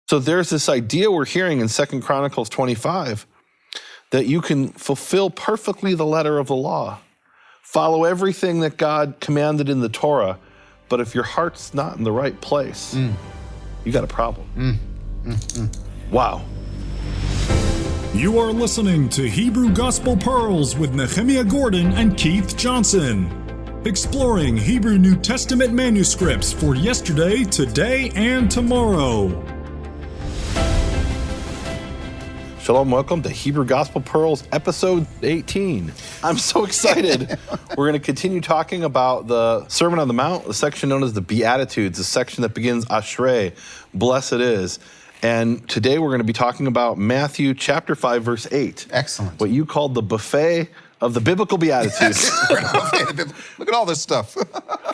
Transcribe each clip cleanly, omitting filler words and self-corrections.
So there's this idea we're hearing in 2 Chronicles 25 that you can fulfill perfectly the letter of the law, follow everything that God commanded in the Torah, but if your heart's not in the right place, you got a problem. Wow. You are listening to Hebrew Gospel Pearls with Nehemiah Gordon and Keith Johnson, exploring Hebrew New Testament manuscripts for yesterday, today, and tomorrow. Shalom, welcome to Hebrew Gospel Pearls, episode 18. I'm so excited. We're going to continue talking about the Sermon on the Mount, the section known as the Beatitudes, the section that begins Ashrei, blessed is. And today we're going to be talking about Matthew chapter 5, verse 8. Excellent. What you called the buffet of the biblical Beatitudes. Look at all this stuff.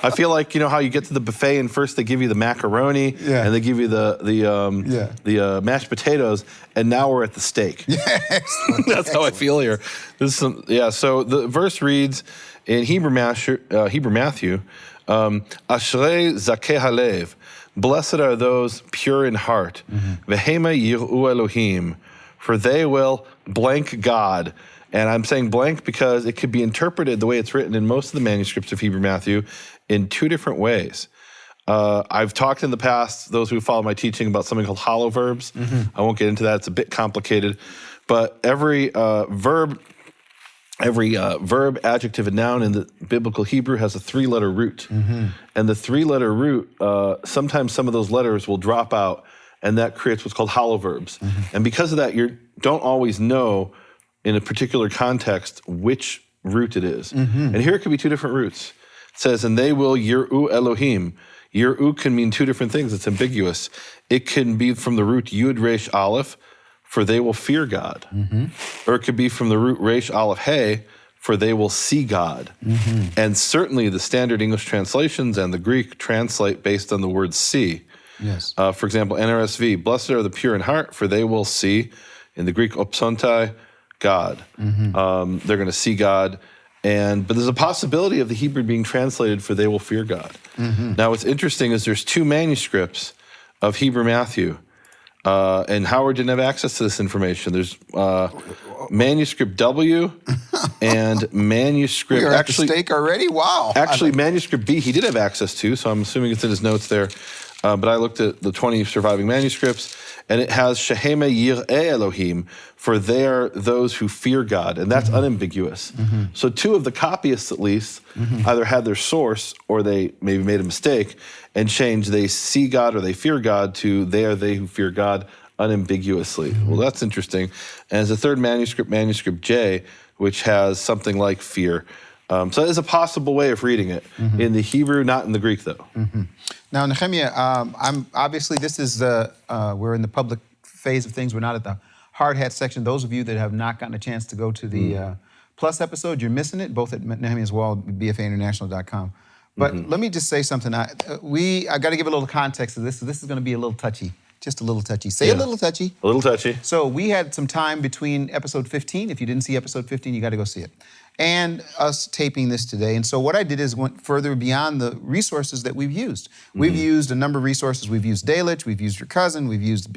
I feel like, you know how you get to the buffet and first they give you the macaroni and they give you the mashed potatoes, and now we're at the steak. Excellent. That's how I feel here. So the verse reads in Hebrew Matthew, Ashrei zakeh halev, blessed are those pure in heart, vehema yiru Elohim, for they will blank God. And I'm saying blank because it could be interpreted the way it's written in most of the manuscripts of Hebrew Matthew in two different ways. I've talked in the past, those who follow my teaching, about something called hollow verbs. I won't get into that. It's a bit complicated. But every verb, adjective, and noun in the biblical Hebrew has a three-letter root. And the three-letter root, sometimes some of those letters will drop out, and that creates what's called hollow verbs. And because of that, you don't always know in a particular context which root it is. And here it could be two different roots. It says, and they will yiru Elohim. Yiru can mean two different things. It's ambiguous. It can be from the root Yud Resh Aleph, for they will fear God. Or it could be from the root Resh Aleph Hey, for they will see God. And certainly the standard English translations and the Greek translate based on the word see. Yes. For example, NRSV, blessed are the pure in heart, for they will see. In the Greek, opsontai, God. They're going to see God. But there's a possibility of the Hebrew being translated for they will fear God. Now, what's interesting is there's two manuscripts of Hebrew Matthew. And Howard didn't have access to this information. There's manuscript W and manuscript... You're at the steak already? Wow. Actually, manuscript B he did have access to, so I'm assuming it's in his notes there. But I looked at the 20 surviving manuscripts, and it has Shehema Yir'eh Elohim, for they are those who fear God, and that's unambiguous. So two of the copyists, at least, either had their source or they maybe made a mistake and changed they see God or they fear God to they are they who fear God unambiguously. Well, that's interesting. And as a third manuscript, manuscript J, which has something like fear. So there's a possible way of reading it in the Hebrew, not in the Greek, though. Now, Nehemiah, I'm obviously this is we're in the public phase of things. We're not at the hard hat section. Those of you that have not gotten a chance to go to the Plus episode, you're missing it, both at Nehemiah's Wall, bfainternational.com. But let me just say something. I got to give a little context to this. So this is going to be a little touchy. Just a little touchy. Say a little touchy. A little touchy. So we had some time between episode 15. If you didn't see episode 15, you got to go see it. And us taping this today. And so what I did is went further beyond the resources that we've used. We've used a number of resources. We've used Dalish, we've used your cousin, we've used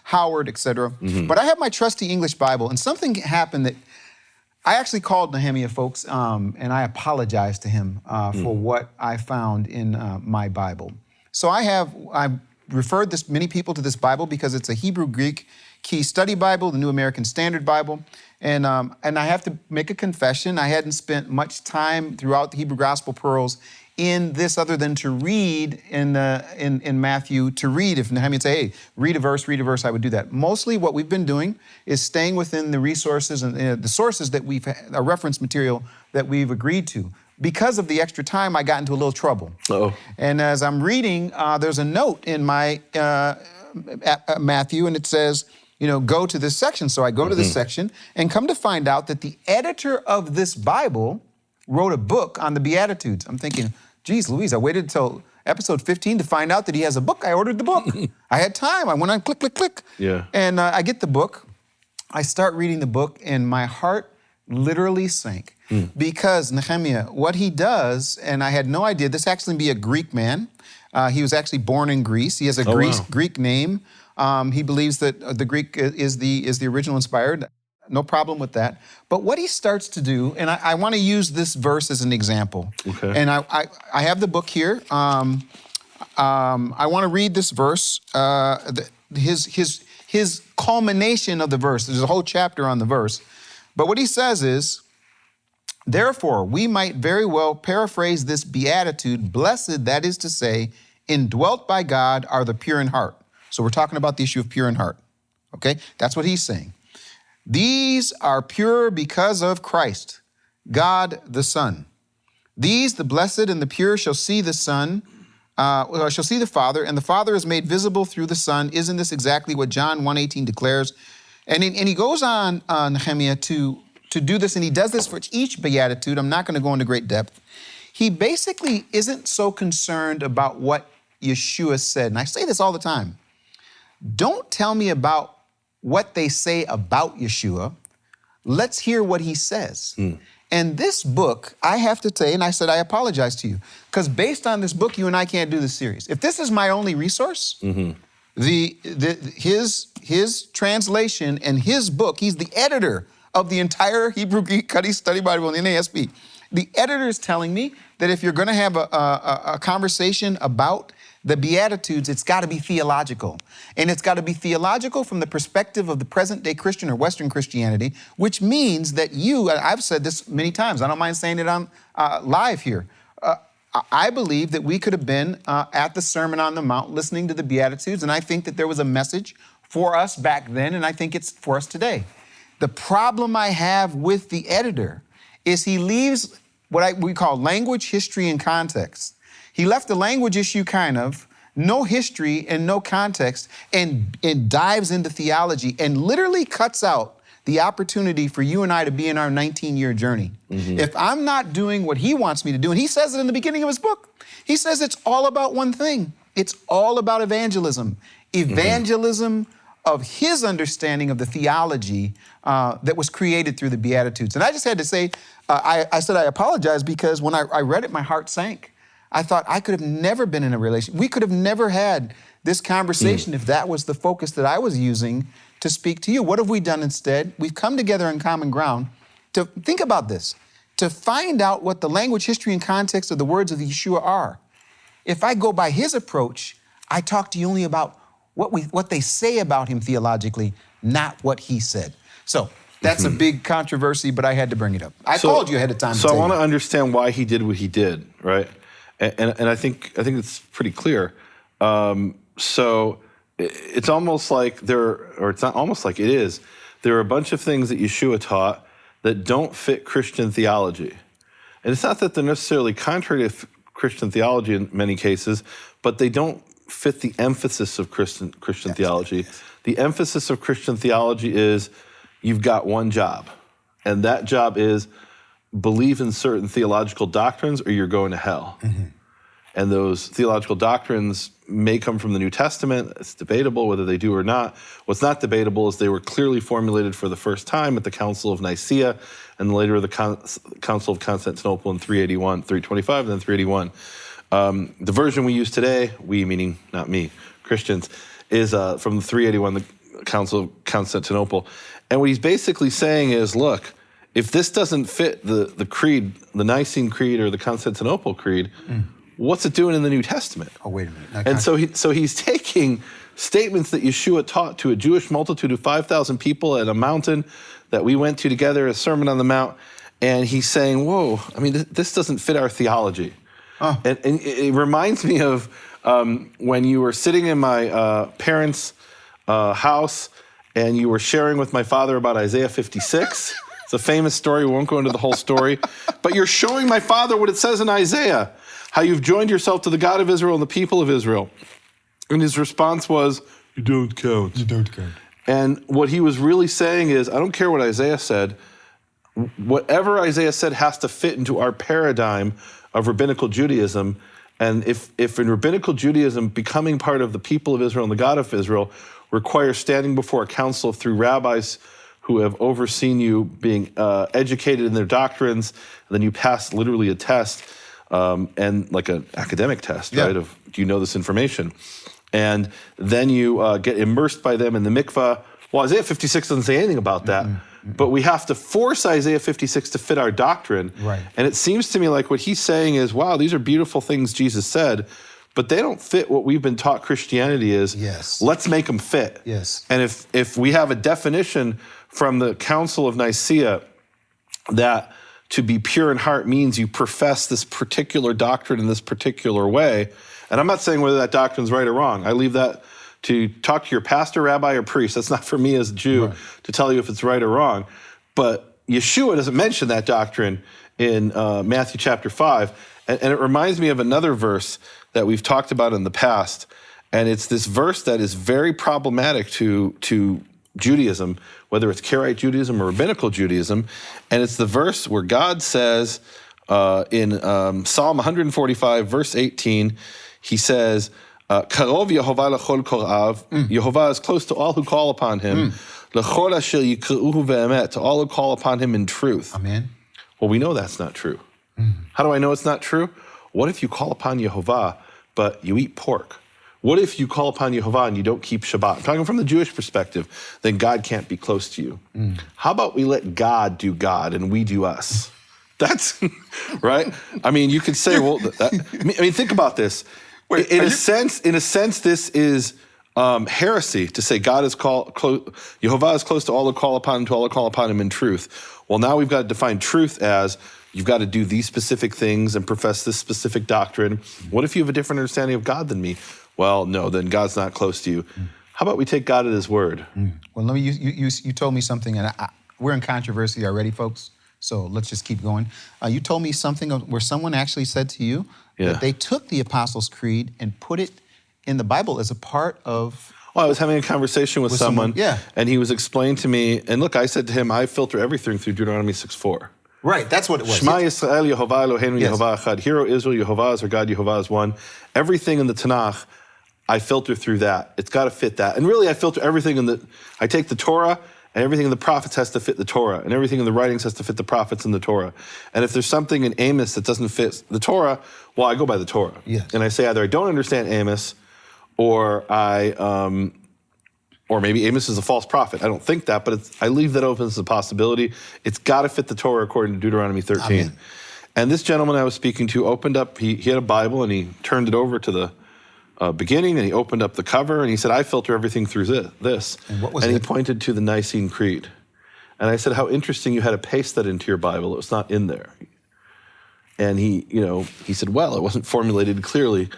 Howard, etc. But I have my trusty English Bible, and something happened that I actually called Nehemiah, folks, and I apologized to him for what I found in my Bible. So I've referred many people to this Bible because it's a Hebrew-Greek Key Study Bible, the New American Standard Bible. And I have to make a confession. I hadn't spent much time throughout the Hebrew Gospel Pearls in this other than to read in Matthew, to read. If Nehemiah would say, hey, read a verse, I would do that. Mostly what we've been doing is staying within the resources and the sources that a reference material that we've agreed to. Because of the extra time, I got into a little trouble. And as I'm reading, there's a note in my Matthew, and it says, go to this section. So I go to this section and come to find out that the editor of this Bible wrote a book on the Beatitudes. I'm thinking, geez, Louise, I waited until episode 15 to find out that he has a book. I ordered the book. I had time. I went on click, click, click. And I get the book. I start reading the book, and my heart literally sank. Because Nehemiah, what he does, and I had no idea, this actually be a Greek man. He was actually born in Greece. He has a Greek name. He believes that the Greek is the original inspired. No problem with that. But what he starts to do, and I want to use this verse as an example. Okay. And I have the book here. I want to read this verse, his culmination of the verse. There's a whole chapter on the verse. But what he says is, therefore, we might very well paraphrase this beatitude, blessed, that is to say, indwelt by God are the pure in heart. So we're talking about the issue of pure in heart. Okay? That's what he's saying. These are pure because of Christ, God the Son. These, the blessed and the pure, shall see the Son, shall see the Father, and the Father is made visible through the Son. Isn't this exactly what John 1:18 declares? And he goes on, Nehemiah, to do this, and he does this for each beatitude. I'm not going to go into great depth. He basically isn't so concerned about what Yeshua said. And I say this all the time. Don't tell me about what they say about Yeshua. Let's hear what he says. And this book, I have to say, and I said I apologize to you, because based on this book, you and I can't do this series. If this is my only resource, his translation and his book, he's the editor of the entire Hebrew Greek Study Bible in the NASB. The editor is telling me that if you're going to have a conversation about the Beatitudes, it's got to be theological. And it's got to be theological from the perspective of the present-day Christian or Western Christianity, which means that I've said this many times, I don't mind saying it on live here. I believe that we could have been at the Sermon on the Mount listening to the Beatitudes, and I think that there was a message for us back then, and I think it's for us today. The problem I have with the editor is he leaves what we call language, history, and context. He left the language issue no history and no context, and dives into theology and literally cuts out the opportunity for you and I to be in our 19-year journey. If I'm not doing what he wants me to do, and he says it in the beginning of his book, he says it's all about one thing. It's all about evangelism. Evangelism of his understanding of the theology that was created through the Beatitudes. And I just had to say, I said I apologize because when I read it, my heart sank. I thought I could have never been in a relationship. We could have never had this conversation if that was the focus that I was using to speak to you. What have we done instead? We've come together on common ground to think about this, to find out what the language, history, and context of the words of Yeshua are. If I go by his approach, I talk to you only about what they say about him theologically, not what he said. So that's a big controversy, but I had to bring it up. I called you ahead of time. So I want to understand why he did what he did, right? And I think it's pretty clear. So it's almost like it's not almost like it is. There are a bunch of things that Yeshua taught that don't fit Christian theology. And it's not that they're necessarily contrary to Christian theology in many cases, but they don't fit the emphasis of Christian theology. Yes. The emphasis of Christian theology is you've got one job, and that job is believe in certain theological doctrines or you're going to hell. And those theological doctrines may come from the New Testament. It's debatable whether they do or not. What's not debatable is they were clearly formulated for the first time at the Council of Nicaea and later the Council of Constantinople in 325 and then 381. The version we use today, we meaning not me, Christians, is from the 381, the Council of Constantinople. And what he's basically saying is, look, if this doesn't fit the creed, the Nicene Creed or the Constantinople Creed, what's it doing in the New Testament? Oh, wait a minute. And so he's taking statements that Yeshua taught to a Jewish multitude of 5,000 people at a mountain that we went to together, a Sermon on the Mount, and he's saying, whoa, I mean, this doesn't fit our theology. And it reminds me of when you were sitting in my parents' house and you were sharing with my father about Isaiah 56. It's a famous story. We won't go into the whole story. But you're showing my father what it says in Isaiah, how you've joined yourself to the God of Israel and the people of Israel. And his response was, you don't count. You don't count. And what he was really saying is, I don't care what Isaiah said. Whatever Isaiah said has to fit into our paradigm of rabbinical Judaism. And if in rabbinical Judaism, becoming part of the people of Israel and the God of Israel requires standing before a council of 3 rabbis who have overseen you being educated in their doctrines, and then you pass literally a test, and like an academic test, right, of do you know this information? and then you get immersed by them in the mikvah. Well, Isaiah 56 doesn't say anything about that, but we have to force Isaiah 56 to fit our doctrine. Right. And it seems to me like what he's saying is, wow, these are beautiful things Jesus said, but they don't fit what we've been taught Christianity is. Yes. Let's make them fit. Yes. And if we have a definition from the Council of Nicaea that to be pure in heart means you profess this particular doctrine in this particular way, and I'm not saying whether that doctrine's right or wrong. I leave that to talk to your pastor, rabbi, or priest. That's not for me as a Jew to tell you if it's right or wrong. But Yeshua doesn't mention that doctrine in Matthew chapter 5. And it reminds me of another verse that we've talked about in the past. And it's this verse that is very problematic to Judaism, whether it's Karaite Judaism or Rabbinical Judaism. And it's the verse where God says in Psalm 145, verse 18, he says, Karov Yehovah lechol korav. Yehovah is close to all who call upon him. Lechol asher yikruhu ve'emet, to all who call upon him in truth. Amen. Well, we know that's not true. How do I know it's not true? What if you call upon Yehovah, but you eat pork? What if you call upon Yehovah and you don't keep Shabbat? I'm talking from the Jewish perspective, then God can't be close to you. How about we let God do God and we do us? That's, right? I mean, you could say, well, think about this. Wait, in a sense, this is heresy to say God is Yehovah is close to all who call upon him, to all who call upon him in truth. Well, now we've got to define truth as you've got to do these specific things and profess this specific doctrine. What if you have a different understanding of God than me? Well, no, then God's not close to you. How about we take God at his word? Well, let me. You told me something, and we're in controversy already, folks. So let's just keep going. You told me something where someone actually said to you that they took the Apostles' Creed and put it in the Bible as a part of... Well, I was having a conversation with someone, and he was explaining to me, and look, I said to him, I filter everything through Deuteronomy 6:4. Right, that's what it was. Shema Yisrael, Yehovah Eloheinu, Yehovah Echad. Hear, O Israel, Yehovah is our God, Yehovah is one. Everything in the Tanakh, I filter through that. It's got to fit that. And really, I filter everything I take the Torah, and everything in the prophets has to fit the Torah, and everything in the writings has to fit the prophets and the Torah. And if there's something in Amos that doesn't fit the Torah, well, I go by the Torah. Yes. And I say either I don't understand Amos, or or maybe Amos is a false prophet. I don't think that, but I leave that open as a possibility. It's got to fit the Torah according to Deuteronomy 13. Amen. And this gentleman I was speaking to opened up, he had a Bible, and he turned it over to the beginning, and he opened up the cover, and he said, I filter everything through this. And what was he it? pointed to the Nicene Creed. And I said, how interesting you had to paste that into your Bible. It was not in there. And he said, well, it wasn't formulated clearly.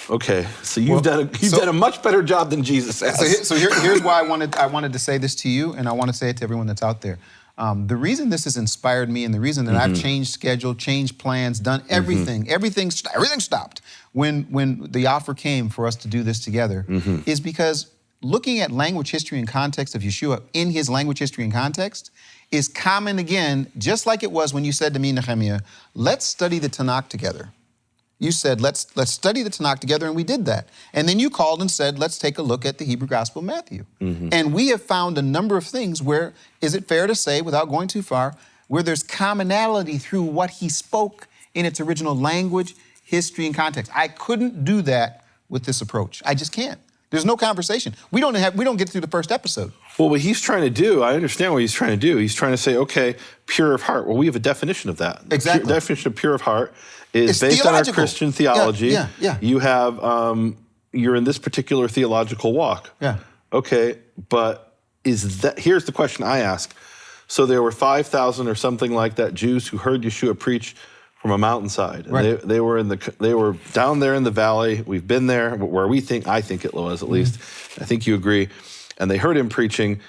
Okay, so you've done a much better job than Jesus has. So here's why I wanted to say this to you, and I want to say it to everyone that's out there. The reason this has inspired me, and the reason that I've changed schedule, changed plans, done everything, everything stopped when the offer came for us to do this together, is because looking at language history and context of Yeshua in his language history and context is common again, just like it was when you said to me, Nehemiah, let's study the Tanakh together. You said, let's study the Tanakh together, and we did that. And then you called and said, let's take a look at the Hebrew Gospel of Matthew. And we have found a number of things where, is it fair to say, without going too far, where there's commonality through what he spoke in its original language, history, and context. I couldn't do that with this approach. I just can't. There's no conversation. We don't get through the first episode. Well, what he's trying to do, I understand what he's trying to do. He's trying to say, okay, pure of heart. Well, we have a definition of that. Exactly. The definition of pure of heart is it's based on our theological. Christian theology. Yeah. You have, you're in this particular theological walk. Yeah. Okay, but here's the question I ask. So there were 5,000 or something like that Jews who heard Yeshua preach from a mountainside. And Right. they were down there in the valley. We've been there where I think it was at least. I think you agree. And they heard him preaching.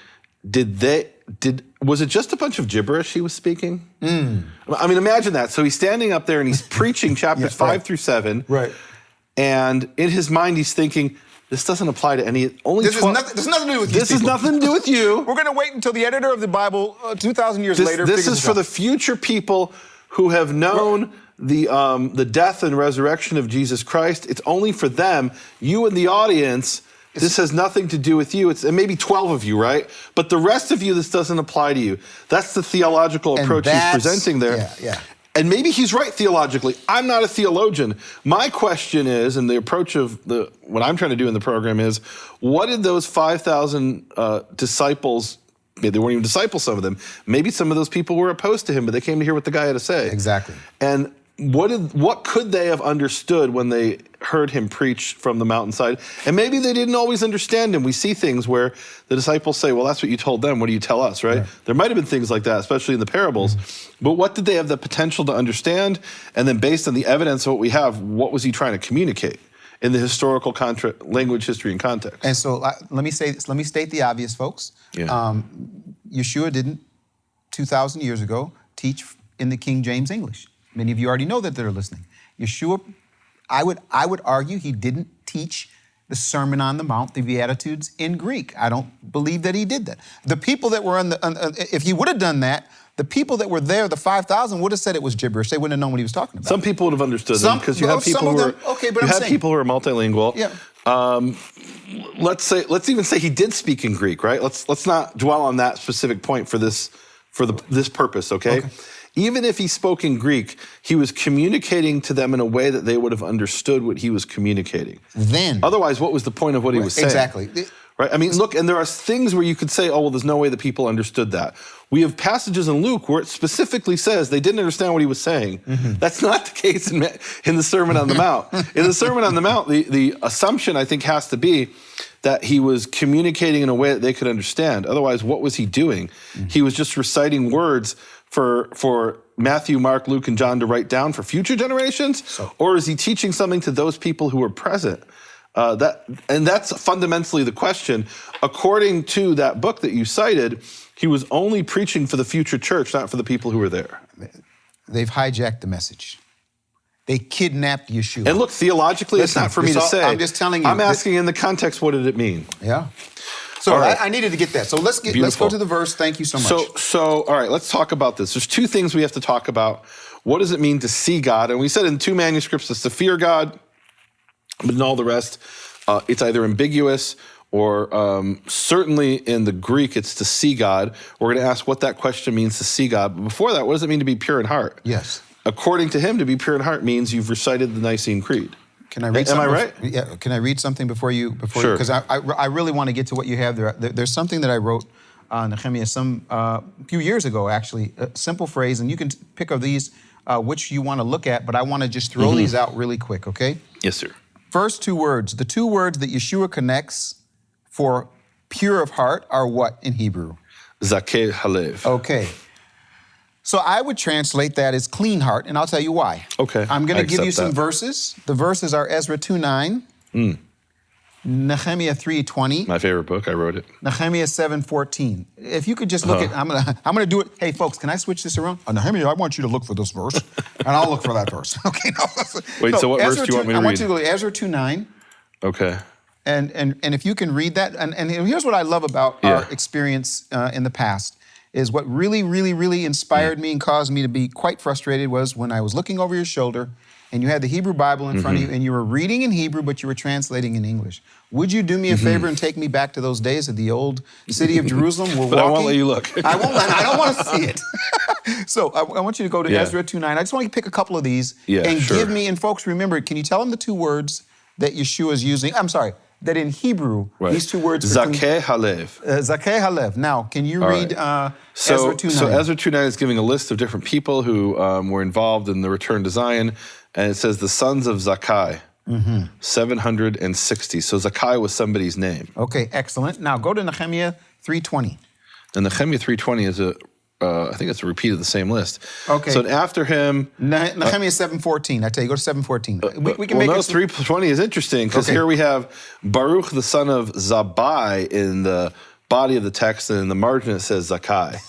Was it just a bunch of gibberish he was speaking? I mean, imagine that. So he's standing up there and he's preaching chapters 5 through 7. Right. And in his mind, he's thinking, this doesn't apply to any, only This 12. has nothing to do with you. This has nothing to do with you. We're going to wait until the editor of the Bible 2,000 years later This figures is for out. the future people who have known the death and resurrection of Jesus Christ. It's only for them. You in the audience, this has nothing to do with you. It's maybe 12 of you, right? But the rest of you, this doesn't apply to you. That's the theological approach he's presenting there. Yeah. And maybe he's right theologically. I'm not a theologian. My question is, and the approach of what I'm trying to do in the program is, what did those 5,000 disciples, maybe they weren't even disciples, some of them, maybe some of those people were opposed to him, but they came to hear what the guy had to say. Exactly. And what could they have understood when they heard him preach from the mountainside? And maybe they didn't always understand him. We see things where the disciples say, well, that's what you told them. What do you tell us, right? There might have been things like that, especially in the parables. But what did they have the potential to understand? And then based on the evidence of what we have, what was he trying to communicate in the historical language, history, and context? And so let me state the obvious, folks. Yeah. Yeshua didn't, 2,000 years ago, teach in the King James English. Many of you already know that they're listening. Yeshua, I would argue he didn't teach the Sermon on the Mount, the Beatitudes, in Greek. I don't believe that he did that. The people that were if he would have done that, the people that were there, the 5,000, would have said it was gibberish. They wouldn't have known what he was talking about. Some people would have understood them because you have people who are people who are multilingual. Yeah. Let's even say he did speak in Greek, right? Let's not dwell on that specific point for this purpose, okay? Even if he spoke in Greek, he was communicating to them in a way that they would have understood what he was communicating. Otherwise, what was the point of what he was saying? Exactly. Right? I mean, look, and there are things where you could say, oh, well, there's no way that people understood that. We have passages in Luke where it specifically says they didn't understand what he was saying. That's not the case in the Sermon on the Mount. In the Sermon on the Mount, the assumption, I think, has to be that he was communicating in a way that they could understand. Otherwise, what was he doing? He was just reciting words for Matthew, Mark, Luke, and John to write down for future generations? Or is he teaching something to those people who were present? And that's fundamentally the question. According to that book that you cited, he was only preaching for the future church, not for the people who were there. They've hijacked the message. They kidnapped Yeshua. And look, theologically, it's not for me to say. I'm just telling you. I'm asking in the context, what did it mean? Yeah. So right. I needed to get that. So let's go to the verse. Thank you so much. So all right, let's talk about this. There's two things we have to talk about. What does it mean to see God? And we said in two manuscripts it's to fear God, but in all the rest, it's either ambiguous or certainly in the Greek, it's to see God. We're going to ask what that question means to see God. But before that, what does it mean to be pure in heart? Yes. According to him, to be pure in heart means you've recited the Nicene Creed. Can I read something? Am I right? Yeah. Can I read something before you? Sure. Because I really want to get to what you have there. There's something that I wrote, Nehemiah, a few years ago, actually. A simple phrase, and you can pick of these which you want to look at, but I want to just throw these out really quick, okay? Yes, sir. First two words. The two words that Yeshua connects for pure of heart are what in Hebrew? Zakeh Halev. Okay. So I would translate that as clean heart, and I'll tell you why. Okay. I'm going to give you some that. verses. The verses are Ezra 2:9, Nehemiah 3:20. My favorite book. I wrote it. Nehemiah 7:14. If you could just look at, I'm gonna do it. Hey, folks, can I switch this around? Nehemiah, I want you to look for this verse, and I'll look for that verse. Okay. No, wait. So what verse do you want me to read? I want you to go to Ezra 2:9. Okay. And if you can read that, and here's what I love about our experience in the past, is what really, really, really inspired me and caused me to be quite frustrated was when I was looking over your shoulder and you had the Hebrew Bible in front of you and you were reading in Hebrew, but you were translating in English. Would you do me a favor and take me back to those days of the old city of Jerusalem? We're but walking. I won't let you look. I won't. I don't want to see it. So I want you to go to Ezra 2:9. I just want you to pick a couple of these and give me, and folks, remember, can you tell them the two words that Yeshua is using? I'm sorry. That in Hebrew, these two words... Zakeh Halev. Zakeh Halev. Now, can you read Ezra 2:9? So Ezra 2:9 is giving a list of different people who were involved in the return to Zion, and it says the sons of Zakkai, 760. So Zakkai was somebody's name. Okay, excellent. Now go to Nehemiah 3:20. And Nehemiah 3:20 is I think it's a repeat of the same list. Okay. So after him... Nehemiah 7:14. I tell you, go to 7:14. We can make 3:20 is interesting because here we have Baruch, the son of Zabbai, in the body of the text, and in the margin it says Zakkai.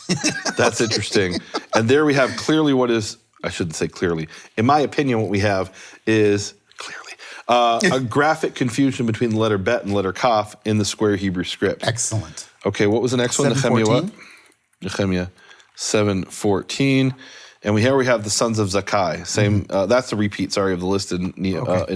That's interesting. And there we have clearly what is, I shouldn't say clearly, in my opinion, what we have is clearly a graphic confusion between the letter Bet and the letter Kaf in the square Hebrew script. Excellent. Okay, what was the next one? Nehemiah what? Nehemiah 7:14. And here we have the sons of Zakkai. Same. That's the repeat, sorry, of the list in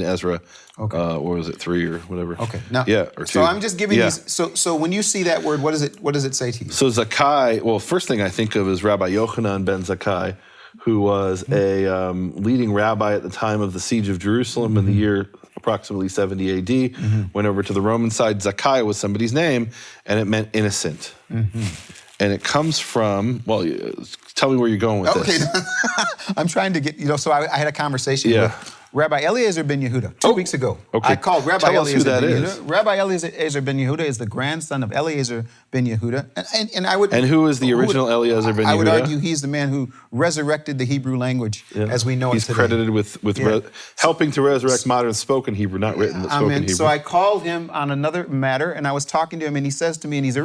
Ezra. Okay. Or was it 3 or whatever? Okay. Now, or 2. So I'm just giving these. So when you see that word, what does it say to you? So Zakkai, well, first thing I think of is Rabbi Yochanan ben Zakkai, who was a leading rabbi at the time of the siege of Jerusalem in the year approximately 70 AD, went over to the Roman side. Zacchaeus was somebody's name, and it meant innocent. And it comes from, well, tell me where you're going with this. I'm trying to get, so I had a conversation with Rabbi Eliezer ben Yehuda 2 weeks ago. Okay. I called Rabbi Tell us Eliezer who that ben is. Yehuda. Rabbi Eliezer ben Yehuda is the grandson of Eliezer ben Yehuda. And who is the original Eliezer ben Yehuda? I would argue he's the man who resurrected the Hebrew language as we know it today. He's credited with helping to resurrect modern spoken Hebrew, not written, but spoken Hebrew. So I called him on another matter, and I was talking to him, and he says to me, and he's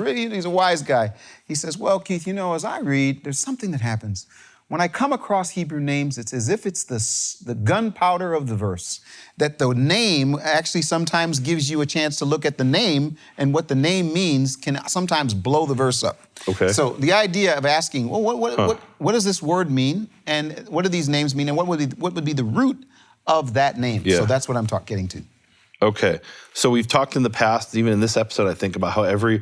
a wise guy. He says, well, Keith, as I read, there's something that happens. When I come across Hebrew names, it's as if it's the gunpowder of the verse, that the name actually sometimes gives you a chance to look at the name, and what the name means can sometimes blow the verse up. Okay. So the idea of asking, well, what does this word mean, and what do these names mean, and what would be the root of that name? Yeah. So that's what I'm getting to. Okay. So we've talked in the past, even in this episode, I think, about how every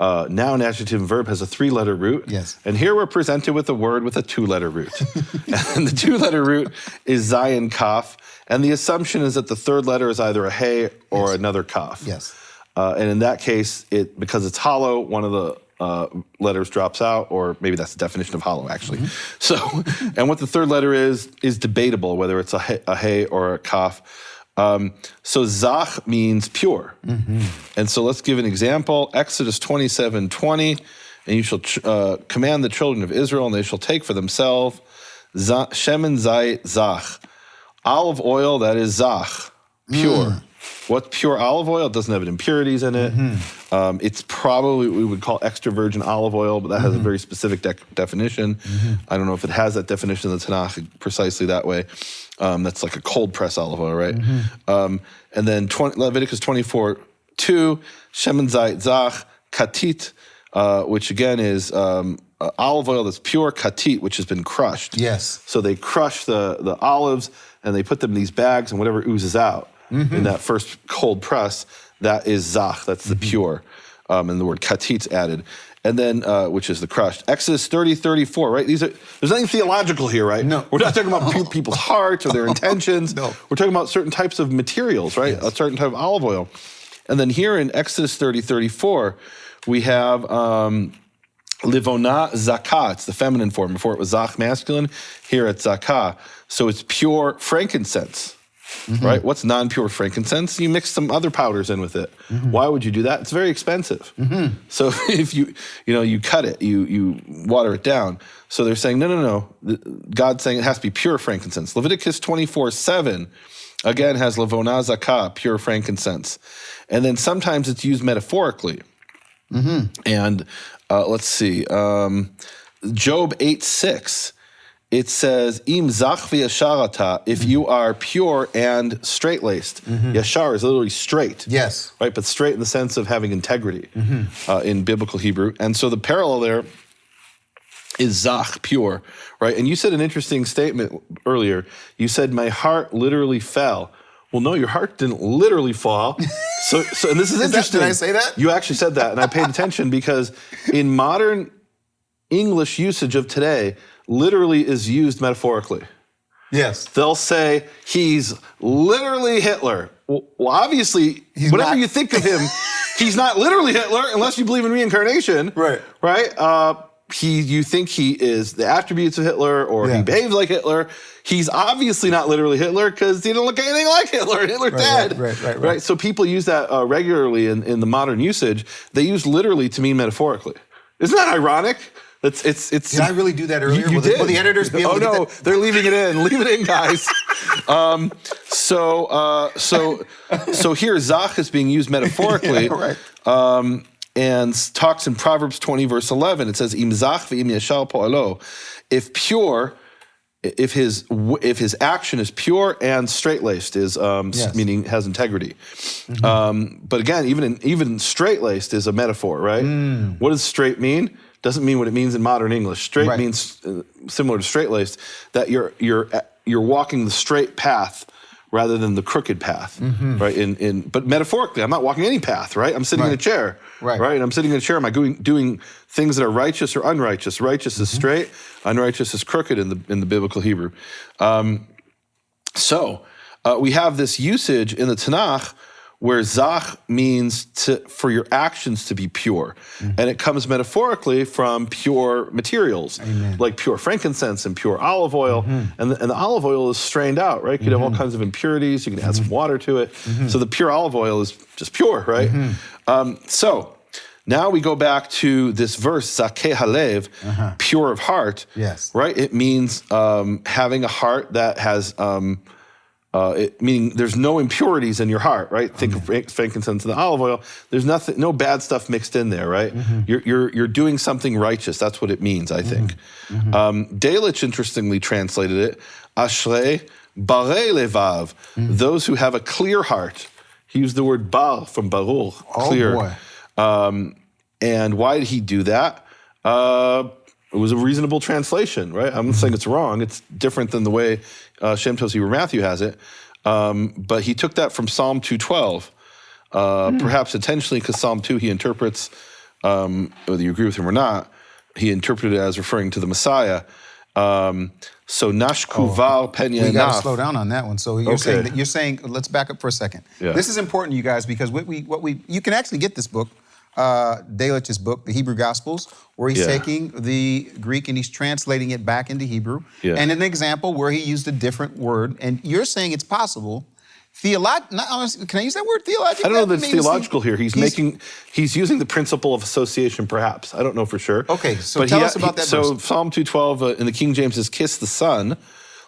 noun, adjective, and verb has a 3-letter root. Yes. And here we're presented with a word with a 2-letter root. And the 2-letter root is Zayin Kaf. And the assumption is that the 3rd letter is either a Hey or another Kaf. Yes. And in that case, because it's hollow, one of the letters drops out, or maybe that's the definition of hollow, actually. So, and what the 3rd letter is debatable, whether it's a Hey or a Kaf. So zach means pure. And so let's give an example. Exodus 27:20, and you shall command the children of Israel, and they shall take for themselves shemen zayit zach. Olive oil, that is zach, pure. What's pure olive oil? It doesn't have impurities in it. It's probably what we would call extra virgin olive oil, but that has a very specific definition. I don't know if it has that definition in the Tanakh precisely that way. That's like a cold press olive oil, right? And then Leviticus 24:2, shemen zayit zach, katit, which again is olive oil that's pure, katit, which has been crushed. Yes. So they crush the olives, and they put them in these bags, and whatever oozes out in that first cold press, that is zach, that's the pure, and the word katit's added. And then, which is the crushed. Exodus 30:34, right? There's nothing theological here, right? No. We're not talking about people's hearts or their intentions. No. We're talking about certain types of materials, right? Yes. A certain type of olive oil. And then here in Exodus 30:34, we have livona zakah. It's the feminine form. Before it was zach, masculine. Here it's zakah. So it's pure frankincense. Right? What's non-pure frankincense? You mix some other powders in with it. Why would you do that? It's very expensive. So if you cut it, you water it down. So they're saying, no. God's saying it has to be pure frankincense. Leviticus 24:7, again, has livona zakah, pure frankincense. And then sometimes it's used metaphorically. And let's see, Job 8:6, it says, Im zach v'yasharata, if you are pure and straight-laced. Yashar is literally straight. Yes. Right, but straight in the sense of having integrity in biblical Hebrew. And so the parallel there is zach, pure, right? And you said an interesting statement earlier. You said, my heart literally fell. Well, no, your heart didn't literally fall. So and this is interesting. Did I say that? You actually said that, and I paid attention because in modern English usage of today, literally is used metaphorically. Yes. They'll say, he's literally Hitler. Well, obviously, whatever you think of him, he's not literally Hitler unless you believe in reincarnation. Right. Right? You think he is the attributes of Hitler, or he behaves like Hitler. He's obviously not literally Hitler because he didn't look anything like Hitler. Hitler's dead. Right. So people use that regularly in the modern usage. They use literally to mean metaphorically. Isn't that ironic? It's. Did I really do that earlier? You did. Will the editors be able to get that? They're leaving it in. Leave it in, guys. So here, zach is being used metaphorically. And talks in Proverbs 20, verse 11. It says, Im zach v'im yashar po'alo. If his action is pure and straight-laced, meaning has integrity. But again, even straight-laced is a metaphor, right? What does straight mean? Doesn't mean what it means in modern English. Straight means similar to straight-laced, that you're walking the straight path, rather than the crooked path, right? But metaphorically, I'm not walking any path, right? I'm sitting in a chair, right? And I'm sitting in a chair. Am I doing things that are righteous or unrighteous? Righteous is straight, unrighteous is crooked in the biblical Hebrew. So we have this usage in the Tanakh where zach means for your actions to be pure. And it comes metaphorically from pure materials, like pure frankincense and pure olive oil. And the olive oil is strained out, right? You could have all kinds of impurities. You can add some water to it. So the pure olive oil is just pure, right? So now we go back to this verse, zakeh halev, pure of heart, right? It means having a heart that has... meaning there's no impurities in your heart, right? Think of frankincense and the olive oil. There's no bad stuff mixed in there, right? You're doing something righteous. That's what it means, I think. Delitzsch interestingly translated it, Ashrei barei levav, those who have a clear heart. He used the word bar from Baruch, clear. Oh boy. And why did he do that? It was a reasonable translation, right? I'm not saying it's wrong. It's different than the way Shem Tov Hebrew Matthew has it. But he took that from Psalm 212, perhaps intentionally, because Psalm 2 he interprets, whether you agree with him or not, he interpreted it as referring to the Messiah. So nashkuval penya. We got to slow down on that one. So you're saying let's back up for a second. This is important, you guys, because you can actually get this book. Delitzsch's book, The Hebrew Gospels, where he's taking the Greek and he's translating it back into Hebrew. And an example where he used a different word. And you're saying it's possible. Can I use that word, theological? I don't know that it's theological here. He's using the principle of association, perhaps. I don't know for sure. Okay, so tell us about that verse. So Psalm 212 in the King James is, kiss the Son,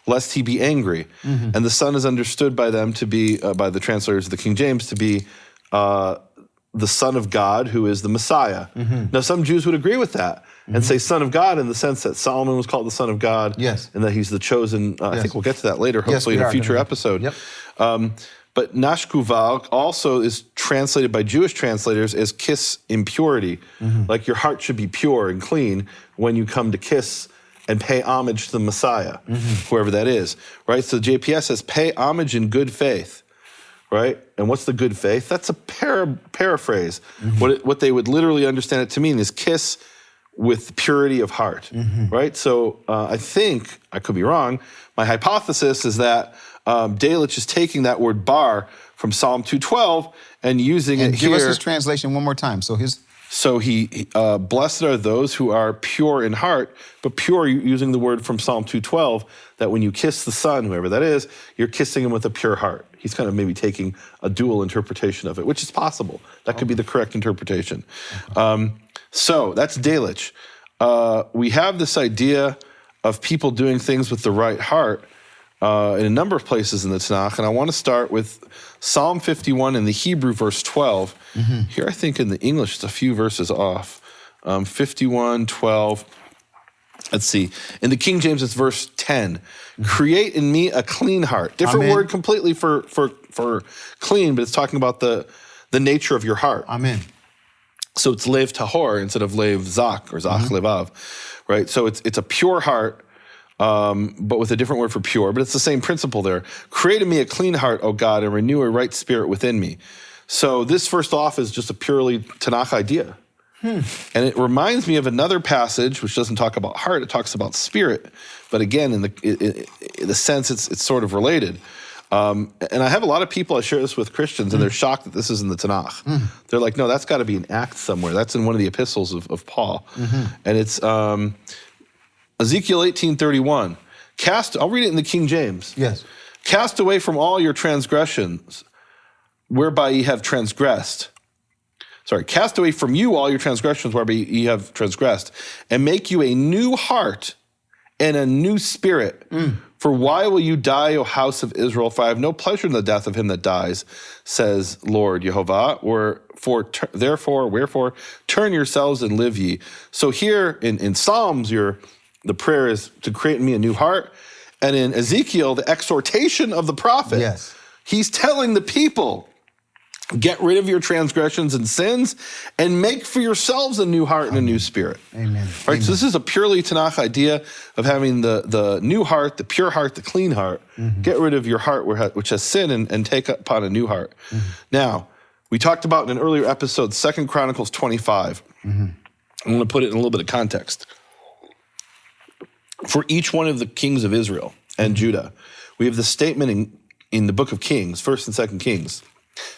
lest he be angry. And the Son is understood by them to be, by the translators of the King James, to be the Son of God, who is the Messiah. Now, some Jews would agree with that and say Son of God in the sense that Solomon was called the Son of God, and that he's the chosen. I think we'll get to that later, hopefully in a future episode. But nashkuval also is translated by Jewish translators as kiss impurity. Like your heart should be pure and clean when you come to kiss and pay homage to the Messiah, whoever that is, right? So JPS says, pay homage in good faith. Right? And what's the good faith? That's a paraphrase. What they would literally understand it to mean is kiss with purity of heart, right? So I think, I could be wrong, my hypothesis is that Delitzsch is taking that word bar from Psalm 212 and using it here. Give us his translation one more time. So he blessed are those who are pure in heart, but pure using the word from Psalm 212, that when you kiss the Son, whoever that is, you're kissing him with a pure heart. He's kind of maybe taking a dual interpretation of it, which is possible. That could be the correct interpretation. So that's Delitzsch. We have this idea of people doing things with the right heart in a number of places in the Tanakh, and I want to start with Psalm 51 in the Hebrew, verse 12. Here, I think in the English, it's a few verses off. 51, 12. Let's see. In the King James, it's verse 10. Create in me a clean heart. Different word completely for clean, but it's talking about the nature of your heart. Amen. So it's lev tahor instead of lev zach or zach levav, right? So it's a pure heart, but with a different word for pure, but it's the same principle there. Create in me a clean heart, O God, and renew a right spirit within me. So this first off is just a purely Tanakh idea. And it reminds me of another passage which doesn't talk about heart, it talks about spirit. But again, in the sense it's sort of related. And I have a lot of people, I share this with Christians, and they're shocked that this is in the Tanakh. They're like, no, that's got to be in Acts somewhere. That's in one of the epistles of Paul. And it's Ezekiel 18:31. I'll read it in the King James. Yes. Cast away from all your transgressions, whereby ye have transgressed. Cast away from you all your transgressions whereby ye have transgressed, and make you a new heart and a new spirit. For why will you die, O house of Israel? For I have no pleasure in the death of him that dies, says Lord Yehovah. Wherefore, turn yourselves and live ye. So here in Psalms, the prayer is to create in me a new heart. And in Ezekiel, the exhortation of the prophet, he's telling the people, Get rid of your transgressions and sins and make for yourselves a new heart and a new spirit. Amen. Right? Amen. So this is a purely Tanakh idea of having the new heart, the pure heart, the clean heart. Get rid of your heart which has sin and take upon a new heart. Now, we talked about in an earlier episode, 2 Chronicles 25. I'm going to put it in a little bit of context. For each one of the kings of Israel and Judah, we have the statement in the book of Kings, 1st and 2nd Kings.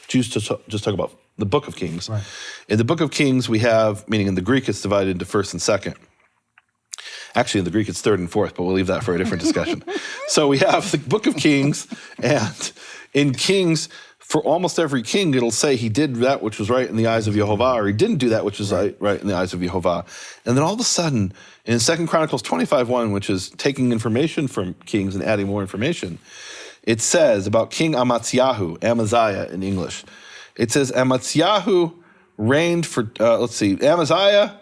Jews just talk about the book of Kings. Right. In the book of Kings, we have, meaning in the Greek, it's divided into 1st and 2nd. Actually, in the Greek, it's 3rd and 4th, but we'll leave that for a different discussion. So we have the book of Kings, and in Kings, for almost every king, it'll say he did that which was right in the eyes of Yehovah, or he didn't do that which was right in the eyes of Yehovah. And then all of a sudden, in 2 Chronicles 25:1, which is taking information from kings and adding more information, it says about King Amaziah in English. It says Amaziah reigned for, Amaziah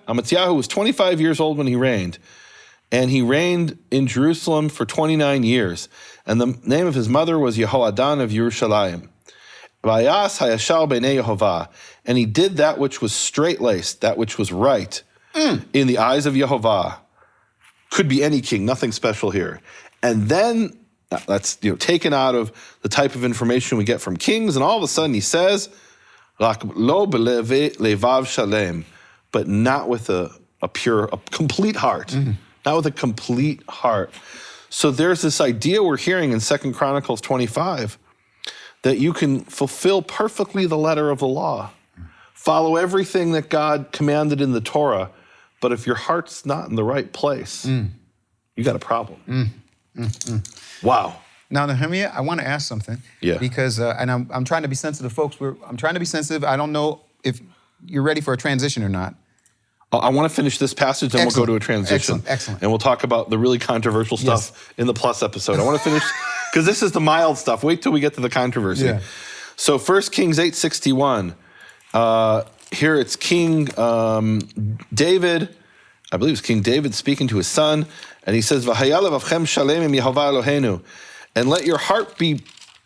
was 25 years old when he reigned, and he reigned in Jerusalem for 29 years. And the name of his mother was Jehoadan of Yerushalayim. Vayas hayashal b'nei Yehovah, and he did that which was straight-laced, that which was right in the eyes of Yehovah. Could be any king, nothing special here. And then that's taken out of the type of information we get from kings, and all of a sudden he says, lo levav shalem, but not with a complete heart. Not with a complete heart. So there's this idea we're hearing in 2 Chronicles 25 that you can fulfill perfectly the letter of the law, follow everything that God commanded in the Torah, but if your heart's not in the right place, you got a problem. Wow. Now, Nehemiah, I want to ask something. Yeah. Because, and I'm trying to be sensitive, folks. I'm trying to be sensitive. I don't know if you're ready for a transition or not. I want to finish this passage, then we'll go to a transition. Excellent. And we'll talk about the really controversial stuff in the Plus episode. I want to finish, because this is the mild stuff. Wait till we get to the controversy. Yeah. So 1 Kings 8:61, here it's King David, I believe it's King David speaking to his son, and he says, "V'haya levavchem shalem im Yehovah Eloheinu," and let your heart be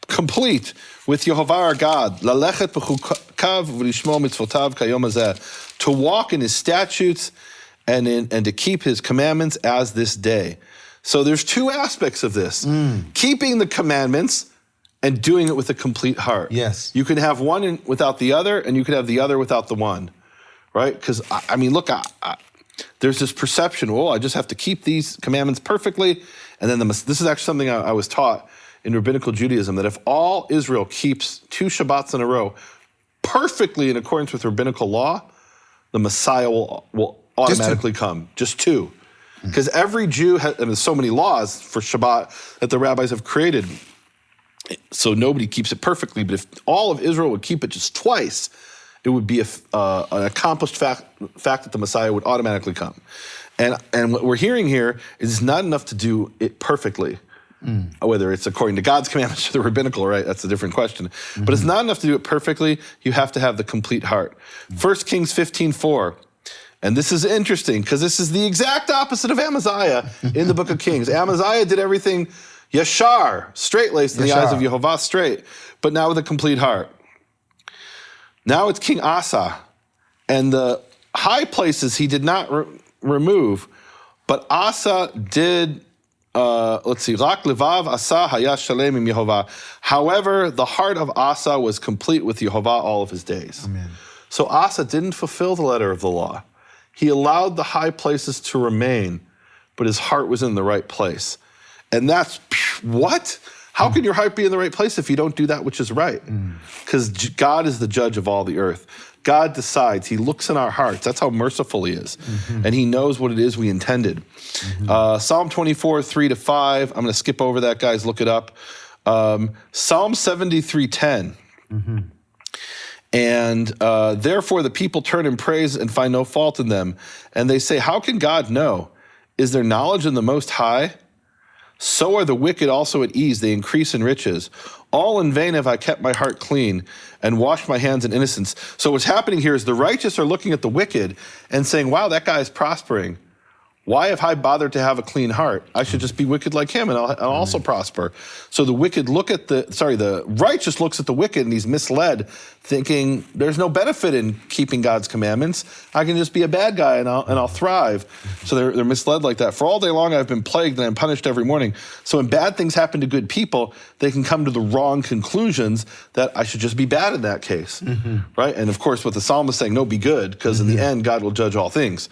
complete with Yehovah our God, lalechet b'chukav v'lishmo mitzvotav kayom hazeh, to walk in his statutes and to keep his commandments as this day. So there's two aspects of this. Keeping the commandments and doing it with a complete heart. Yes. You can have one without the other, and you can have the other without the one, right? Because, I mean, look, there's this perception, I just have to keep these commandments perfectly. And then this is actually something I was taught in rabbinical Judaism, that if all Israel keeps 2 Shabbats in a row perfectly in accordance with rabbinical law, the Messiah will automatically come. Just 2. Because every Jew has, and there's so many laws for Shabbat that the rabbis have created, so nobody keeps it perfectly. But if all of Israel would keep it just twice, it would be an accomplished fact that the Messiah would automatically come. And what we're hearing here is it's not enough to do it perfectly, whether it's according to God's commandments or the rabbinical, right? That's a different question. But it's not enough to do it perfectly. You have to have the complete heart. 1 Kings 15:4. And this is interesting because this is the exact opposite of Amaziah in the book of Kings. Amaziah did everything yashar, straight-laced in the eyes of Yehovah, straight, but now with a complete heart. Now it's King Asa, and the high places he did not remove, but Asa did, Rak levav Asa haya shalem im Yehovah. However, the heart of Asa was complete with Yehovah all of his days. Amen. So Asa didn't fulfill the letter of the law. He allowed the high places to remain, but his heart was in the right place. And that's, what? How can your heart be in the right place if you don't do that which is right? Because God is the judge of all the earth. God decides. He looks in our hearts. That's how merciful he is. And he knows what it is we intended. Psalm 24, 3-5. I'm going to skip over that, guys. Look it up. Psalm 73:10. And therefore the people turn in praise and find no fault in them. And they say, how can God know? Is there knowledge in the Most High? So are the wicked also at ease. They increase in riches. All in vain have I kept my heart clean and washed my hands in innocence. So what's happening here is the righteous are looking at the wicked and saying, wow, that guy is prospering. Why have I bothered to have a clean heart? I should just be wicked like him, and I'll also prosper. So the righteous looks at the wicked, and he's misled, thinking there's no benefit in keeping God's commandments. I can just be a bad guy, and I'll thrive. So they're misled like that. For all day long, I've been plagued, and I'm punished every morning. So when bad things happen to good people, they can come to the wrong conclusions that I should just be bad in that case, right? And of course, what the psalmist is saying, no, be good, because in the end, God will judge all things.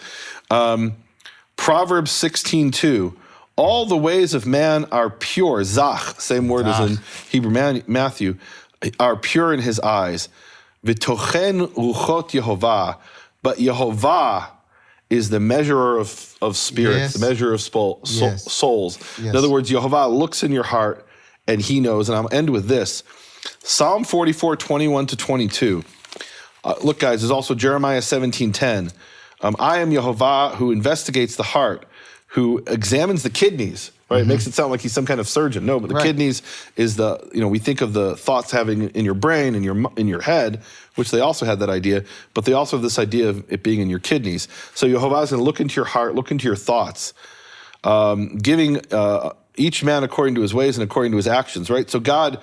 Proverbs 16:2, all the ways of man are pure, zach, same word as in Hebrew Matthew, are pure in his eyes. V'tochen ruchot Yehovah, but Yehovah is the measurer of spirits, the measurer of souls. In other words, Yehovah looks in your heart and he knows, and I'll end with this. Psalm 44:21-22. Look, guys, there's also Jeremiah 17:10. I am Yehovah who investigates the heart, who examines the kidneys, right? It makes it sound like he's some kind of surgeon. No, but the kidneys is we think of the thoughts having in your brain, in your head, which they also had that idea, but they also have this idea of it being in your kidneys. So Yehovah is going to look into your heart, look into your thoughts, giving each man according to his ways and according to his actions, right? So God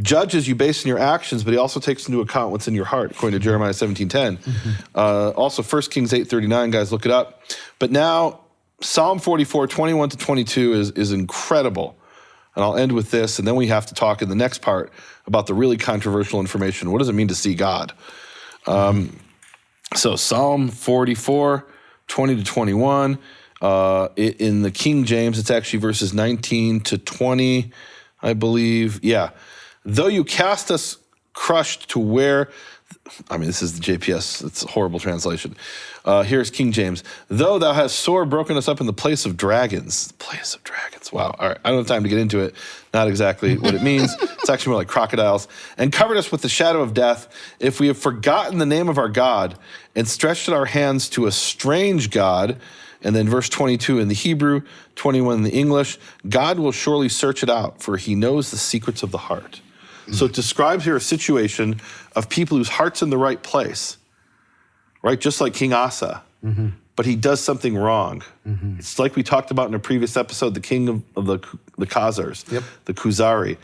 judges you based on your actions, but he also takes into account what's in your heart, according to Jeremiah 17:10. Also, 1 Kings 8:39, guys, look it up. But now, Psalm 44:21-22 is incredible. And I'll end with this, and then we have to talk in the next part about the really controversial information. What does it mean to see God? So Psalm 44:20-21. In the King James, it's actually verses 19-20, I believe. Yeah. Though you cast us crushed to where, this is the JPS, it's a horrible translation. Here's King James. Though thou hast sore broken us up in the place of dragons. The place of dragons, wow. All right, I don't have time to get into it. Not exactly what it means. It's actually more like crocodiles. And covered us with the shadow of death. If we have forgotten the name of our God and stretched out our hands to a strange God, and then verse 22 in the Hebrew, 21 in the English, God will surely search it out, for he knows the secrets of the heart. So it describes here a situation of people whose heart's in the right place, right? Just like King Asa, but he does something wrong. It's like we talked about in a previous episode, the king of the Khazars, the Kuzari.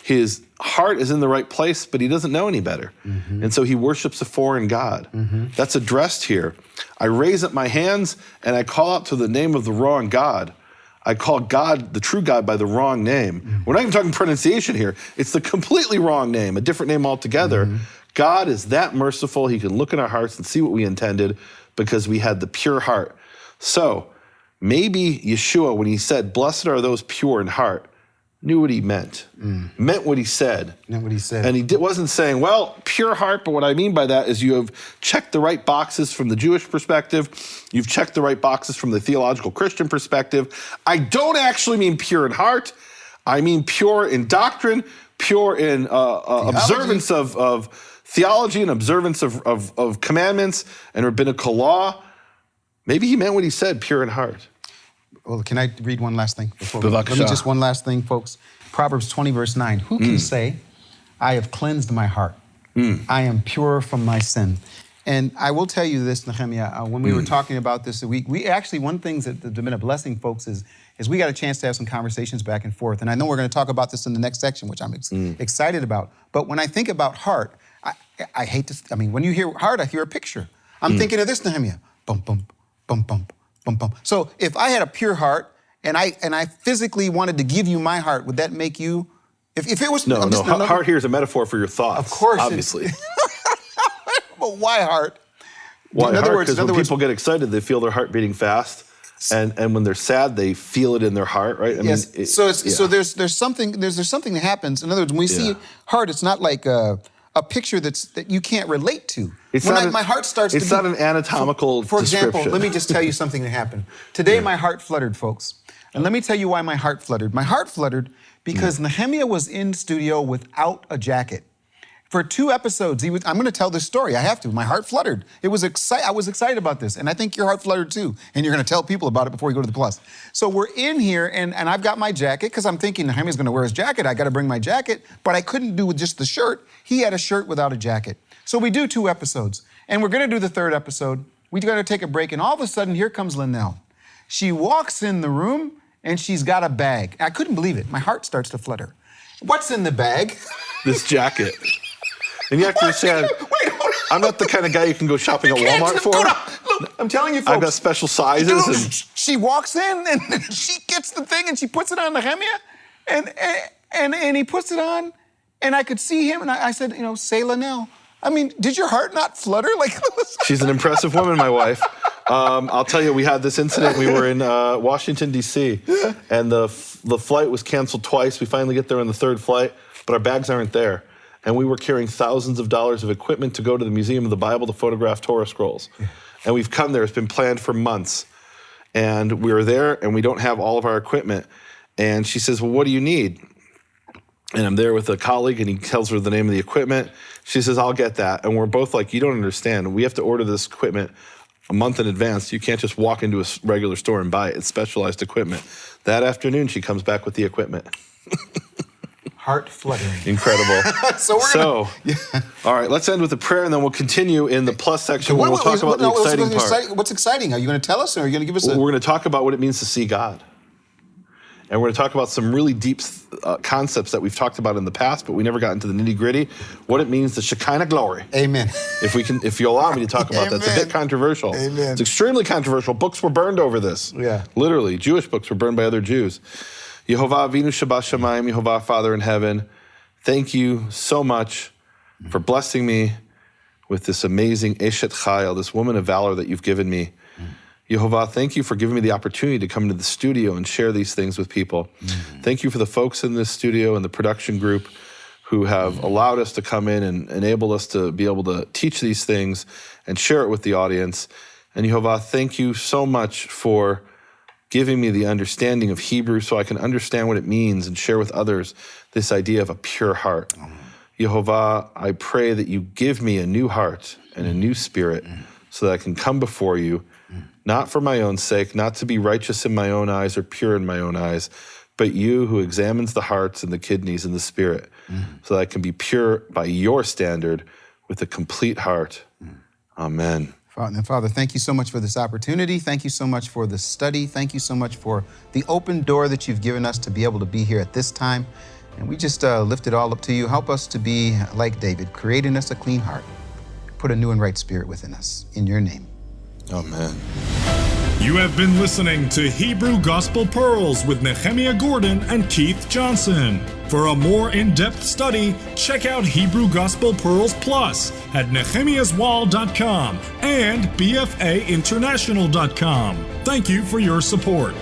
His heart is in the right place, but he doesn't know any better. And so he worships a foreign god. That's addressed here. I raise up my hands and I call out to the name of the wrong God. I call God, the true God, by the wrong name. We're not even talking pronunciation here. It's the completely wrong name, a different name altogether. God is that merciful. He can look in our hearts and see what we intended because we had the pure heart. So maybe Yeshua, when he said, blessed are those pure in heart, knew what he meant, meant what he said. And he wasn't saying, well, pure heart, but what I mean by that is you have checked the right boxes from the Jewish perspective, you've checked the right boxes from the theological Christian perspective. I don't actually mean pure in heart, I mean pure in doctrine, pure in observance of theology and observance of commandments and rabbinical law. Maybe he meant what he said, pure in heart. Well, can I read one last thing? Let me just one last thing, folks. Proverbs 20, verse 9. Who can say, I have cleansed my heart. I am pure from my sin. And I will tell you this, Nehemiah, when we were talking about this, we actually, one thing that's been a blessing, folks, is we got a chance to have some conversations back and forth. And I know we're going to talk about this in the next section, which I'm excited about. But when I think about heart, I hate to, when you hear heart, I hear a picture. I'm thinking of this, Nehemiah. Bump, bump, bump, bump. Bum, bum. So if I had a pure heart and I physically wanted to give you my heart, would that make you? If it was heart here is a metaphor for your thoughts. Of course, obviously. But why heart? Why heart? Because when people get excited, they feel their heart beating fast, and when they're sad, they feel it in their heart, right? So there's something that happens. In other words, when we see heart, it's not like a picture that you can't relate to. My heart starts to beat. It's not an anatomical For example, description. let me just tell you something that happened. Today, my heart fluttered, folks. And let me tell you why my heart fluttered. My heart fluttered because Nehemiah was in studio without a jacket. For 2 episodes, I'm going to tell this story. I have to. My heart fluttered. I was excited about this. And I think your heart fluttered too. And you're going to tell people about it before you go to the plus. So we're in here, and I've got my jacket because I'm thinking Nehemiah's going to wear his jacket. I got to bring my jacket. But I couldn't do with just the shirt. He had a shirt without a jacket. So we do 2 episodes. And we're going to do the 3rd episode. We got to take a break. And all of a sudden, here comes Linnell. She walks in the room and she's got a bag. I couldn't believe it. My heart starts to flutter. What's in the bag? This jacket. And you have to understand, Wait, hold on. I'm not the kind of guy you can go shopping at Walmart for. Look, I'm telling you, folks. I've got special sizes. You know, And she walks in and she gets the thing and she puts it on Nehemiah, and he puts it on, and I could see him, and I said, say Lanelle. I mean, did your heart not flutter? She's an impressive woman, my wife. I'll tell you, we had this incident. We were in Washington, D.C., and the flight was canceled twice. We finally get there on the third flight, but our bags aren't there. And we were carrying thousands of dollars of equipment to go to the Museum of the Bible to photograph Torah scrolls. And we've come there. It's been planned for months. And we were there, and we don't have all of our equipment. And she says, well, what do you need? And I'm there with a colleague, and he tells her the name of the equipment. She says, I'll get that. And we're both like, you don't understand. We have to order this equipment a month in advance. You can't just walk into a regular store and buy it. It's specialized equipment. That afternoon, she comes back with the equipment. Heart fluttering. Incredible. All right, let's end with a prayer, and then we'll continue in the plus section where we'll talk about the exciting part. What's exciting? Are you going to tell us, or are you going to give us We're going to talk about what it means to see God. And we're going to talk about some really deep concepts that we've talked about in the past, but we never got into the nitty-gritty. What it means, the Shekinah glory. Amen. If you allow me to talk about that. It's a bit controversial. Amen. It's extremely controversial. Books were burned over this. Yeah. Literally, Jewish books were burned by other Jews. Yehovah Avinu Shabbat Shamayim, Yehovah Father in heaven, thank you so much for blessing me with this amazing Eshet Chayil, this woman of valor that you've given me. Yehovah, thank you for giving me the opportunity to come into the studio and share these things with people. Thank you for the folks in this studio and the production group who have allowed us to come in and enable us to be able to teach these things and share it with the audience. And Yehovah, thank you so much for giving me the understanding of Hebrew so I can understand what it means and share with others this idea of a pure heart. Yehovah, I pray that you give me a new heart and a new spirit so that I can come before you, not for my own sake, not to be righteous in my own eyes or pure in my own eyes, but you who examines the hearts and the kidneys and the spirit, so that I can be pure by your standard with a complete heart. Amen. Father, thank you so much for this opportunity. Thank you so much for this study. Thank you so much for the open door that you've given us to be able to be here at this time. And we just lift it all up to you. Help us to be like David, create in us a clean heart. Put a new and right spirit within us. In your name. Amen. You have been listening to Hebrew Gospel Pearls with Nehemiah Gordon and Keith Johnson. For a more in-depth study, check out Hebrew Gospel Pearls Plus at nehemiaswall.com and bfainternational.com. Thank you for your support.